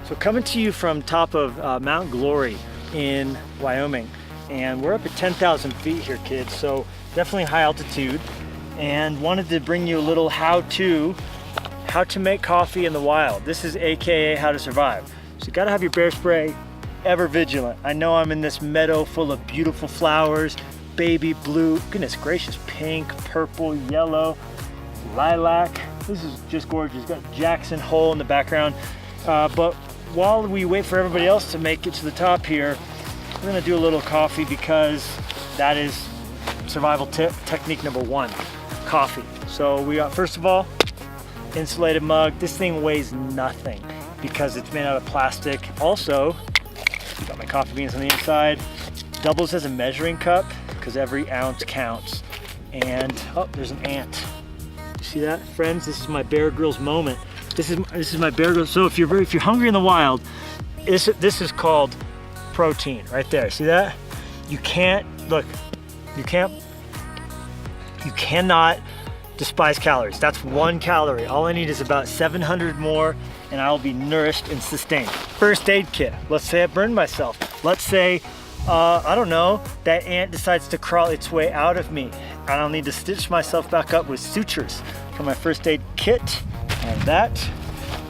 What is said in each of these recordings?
So coming to you from top of Mount Glory in Wyoming, and we're up at 10,000 feet here, kids, so definitely high altitude, and wanted to bring you a little how to make coffee in the wild. This is AKA how to survive. So you gotta have your bear spray ever vigilant. I know I'm in this meadow full of beautiful flowers, baby blue, goodness gracious, pink, purple, yellow, lilac. This is just gorgeous. Got Jackson Hole in the background. But while we wait for everybody else to make it to the top here, we're gonna do a little coffee because that is survival technique number one, coffee. So we got, first of all, insulated mug. This thing weighs nothing because it's made out of plastic. Also, got my coffee beans on the inside. Doubles as a measuring cup because every ounce counts. And, oh, there's an ant. You see that, friends? This is my Bear Grylls moment. This is my Bear Grylls. So if you're hungry in the wild, this is called protein right there. See that? You cannot despise calories. That's 1 calorie. All I need is about 700 more and I'll be nourished and sustained. First aid kit. Let's say I burned myself. Let's say, I don't know, that ant decides to crawl its way out of me. I don't need to stitch myself back up with sutures. For my first aid kit, I have that.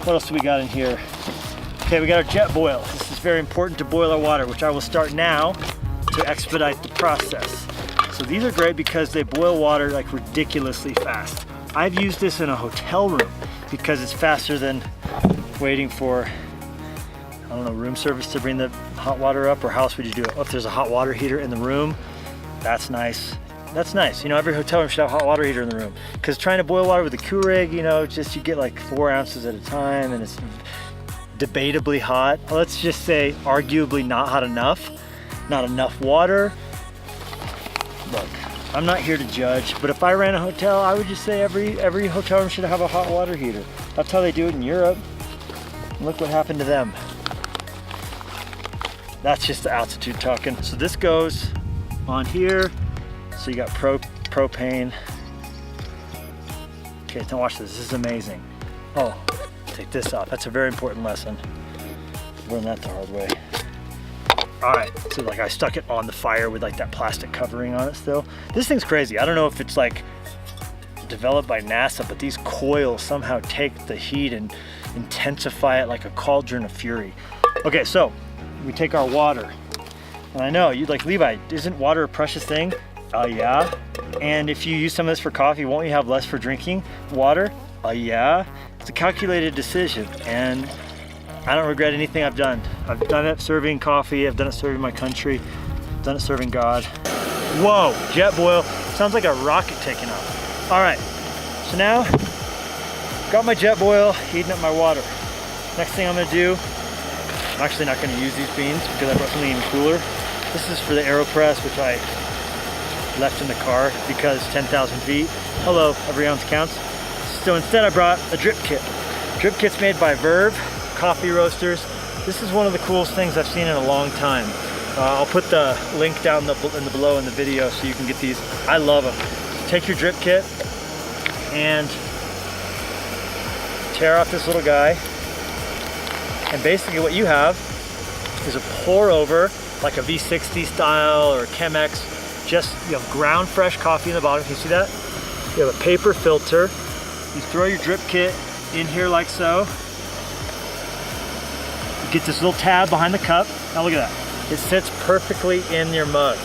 What else do we got in here? Okay, we got our Jetboil. This is very important to boil our water, which I will start now to expedite the process. So these are great because they boil water like ridiculously fast. I've used this in a hotel room because it's faster than waiting for, I don't know, room service to bring the hot water up, or how else would you do it? Oh, if there's a hot water heater in the room, that's nice. That's nice. You know, every hotel room should have a hot water heater in the room, because trying to boil water with a Keurig, you know, just you get like 4 ounces at a time and it's debatably hot. Let's just say arguably not hot enough, not enough water. Look, I'm not here to judge, but if I ran a hotel, I would just say every hotel room should have a hot water heater. That's how they do it in Europe. Look what happened to them. That's just the altitude talking. So this goes on here. So you got propane. Okay, now watch this. This is amazing. Oh, take this off. That's a very important lesson. Learned that the hard way. All right, so like I stuck it on the fire with like that plastic covering on it still. This thing's crazy. I don't know if it's like developed by NASA, but these coils somehow take the heat and intensify it like a cauldron of fury. Okay, so we take our water. And I know, you'd like, Levi, isn't water a precious thing? Yeah. And if you use some of this for coffee, won't you have less for drinking water? Yeah. It's a calculated decision, and I don't regret anything I've done. I've done it serving coffee, I've done it serving my country, I've done it serving God. Whoa, Jetboil. Sounds like a rocket taking off. All right, so now, got my Jetboil, heating up my water. Next thing I'm gonna do, I'm actually not gonna use these beans because I brought something even cooler. This is for the AeroPress, which I left in the car because 10,000 feet. Hello, every ounce counts. So instead I brought a drip kit. Drip kit's made by Verve coffee roasters. This is one of the coolest things I've seen in a long time. I'll put the link down below in the video so you can get these. I love them. Take your drip kit and tear off this little guy. And basically what you have is a pour over, like a V60 style or a Chemex. Just, you have ground fresh coffee in the bottom. Can you see that? You have a paper filter. You throw your drip kit in here like so. You get this little tab behind the cup. Now look at that. It sits perfectly in your mug.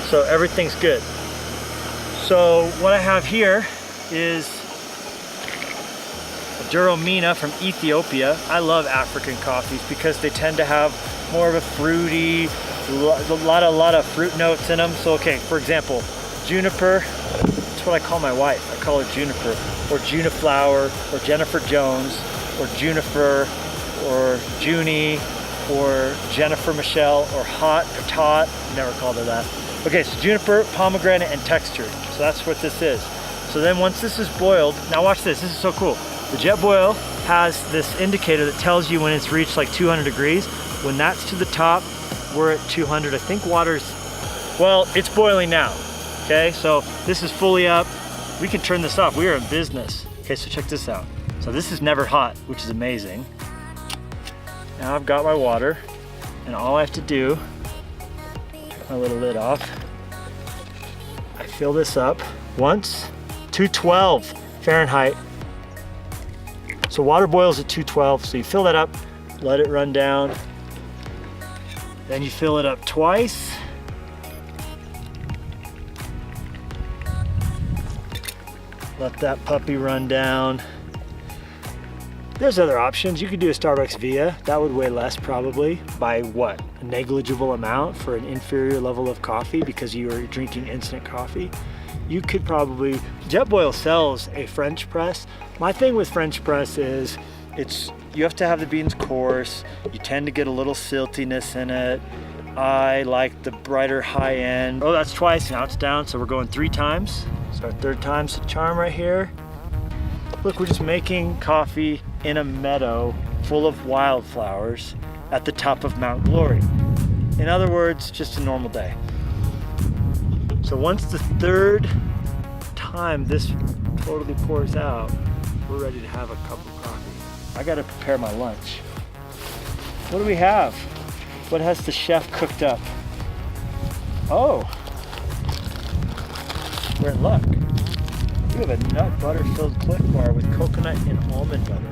So everything's good. So what I have here is a Duromina from Ethiopia. I love African coffees because they tend to have more of a fruity, a lot of fruit notes in them. So okay, for example, juniper, that's what I call my wife. I call her Juniper, or Juniflower, or Jennifer Jones, or Junifer, or Junie, or Jennifer Michelle, or Hot, or Tot. Never called her that. Okay, so juniper, pomegranate, and textured. So that's what this is. So then once this is boiled, now watch this, this is so cool. The Jetboil has this indicator that tells you when it's reached like 200 degrees. When that's to the top, we're at 200. I think water's, well, it's boiling now. Okay, so this is fully up. We can turn this off. We are in business. Okay, so check this out. So this is never hot, which is amazing. Now I've got my water, and all I have to do, take my little lid off, I fill this up once, 212 Fahrenheit. So water boils at 212, so you fill that up, let it run down, then you fill it up twice. Let that puppy run down. There's other options. You could do a Starbucks Via. That would weigh less probably by what? A negligible amount for an inferior level of coffee because you are drinking instant coffee. You could probably, Jetboil sells a French press. My thing with French press is you have to have the beans coarse. You tend to get a little siltiness in it. I like the brighter high end. Oh, that's twice, now it's down. So we're going 3 times. So our 3rd time's the charm right here. Look, we're just making coffee in a meadow full of wildflowers at the top of Mount Glory. In other words, just a normal day. So once the 3rd time this totally pours out, we're ready to have a cup of coffee. I gotta prepare my lunch. What do we have? What has the chef cooked up? Oh, we're in luck. We have a nut butter filled Clif Bar with coconut and almond butter.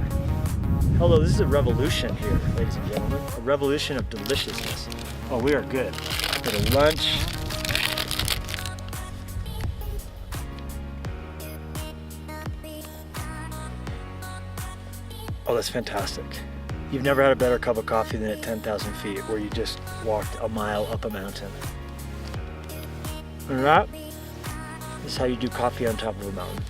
Hello, this is a revolution here, ladies and gentlemen. A revolution of deliciousness. Oh, we are good. Bit of lunch. Oh, that's fantastic. You've never had a better cup of coffee than at 10,000 feet where you just walked a mile up a mountain. And that is how you do coffee on top of a mountain.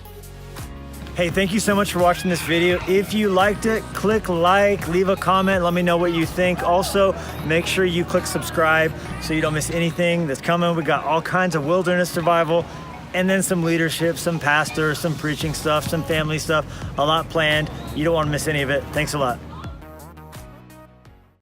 Hey, thank you so much for watching this video. If you liked it, click like, leave a comment, let me know what you think. Also, make sure you click subscribe so you don't miss anything that's coming. We got all kinds of wilderness survival, and then some leadership, some pastor, some preaching stuff, some family stuff, a lot planned. You don't want to miss any of it. Thanks a lot.